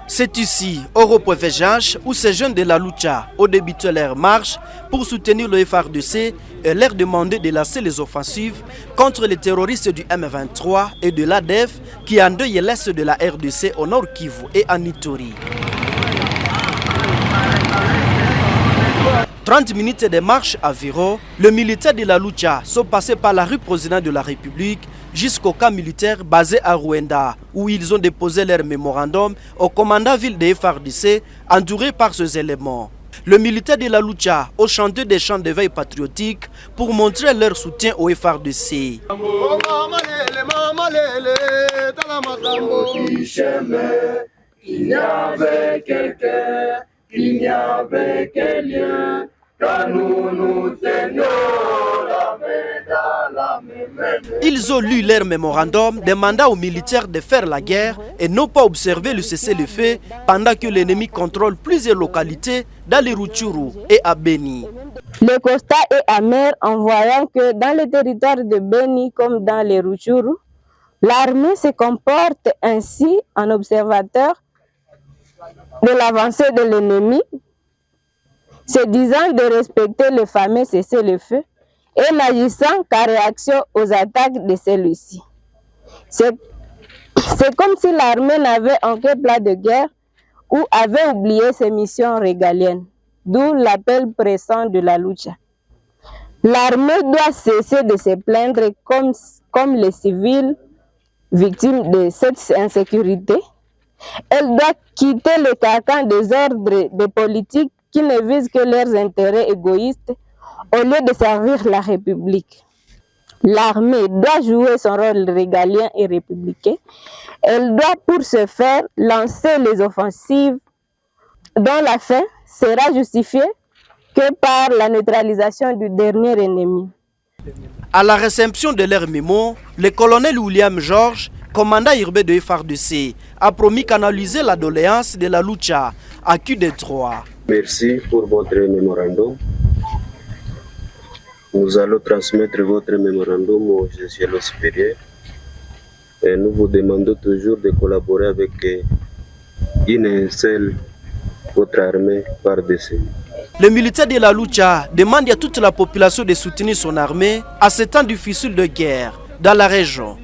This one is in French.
C'est ici, au Repouévejage, où ces jeunes de la Lucha ont débuté leur marche pour soutenir le FARDC et leur demander de lancer les offensives contre les terroristes du M23 et de l'ADF qui endeuillent l'est de la RDC au nord Kivu et en Ituri. 30 minutes de marche à Viro, les militaires de la Lucha sont passés par la rue Président de la République jusqu'au camp militaire basé à Rwanda, où ils ont déposé leur mémorandum au commandant ville de FARDC, entouré par ces éléments. Les militaires de la Lucha ont chanté des chants de veille patriotique pour montrer leur soutien au FARDC. Il y avait quelqu'un, il y avait quel lien, quand nous tenions la main dans la même. Ils ont lu leur mémorandum demandant aux militaires de faire la guerre et non pas observer le cessez-le-feu pendant que l'ennemi contrôle plusieurs localités dans les Rutshuru et à Beni. Le constat est amer en voyant que dans les territoires de Beni comme dans les Rutshuru, l'armée se comporte ainsi en observateur de l'avancée de l'ennemi, se disant de respecter le fameux cessez-le-feu et n'agissant qu'en réaction aux attaques de celui-ci. C'est comme si l'armée n'avait aucun plan de guerre ou avait oublié ses missions régaliennes, d'où l'appel pressant de la Lucha. L'armée doit cesser de se plaindre comme les civils victimes de cette insécurité. Elle doit quitter le carcan des ordres de politique qui ne visent que leurs intérêts égoïstes au lieu de servir la République. L'armée doit jouer son rôle régalien et républicain. Elle doit pour ce faire lancer les offensives dont la fin sera justifiée que par la neutralisation du dernier ennemi. À la réception de leur mémo, le colonel William George, commandant urbain de FARDC, a promis canaliser la doléance de la Lucha à Q3. Merci pour votre mémorandum. Nous allons transmettre votre mémorandum au gestionnaire supérieur. Et nous vous demandons toujours de collaborer avec une seule votre armée FARDC. Les militaires de la Lucha demandent à toute la population de soutenir son armée à ce temps difficile de guerre dans la région.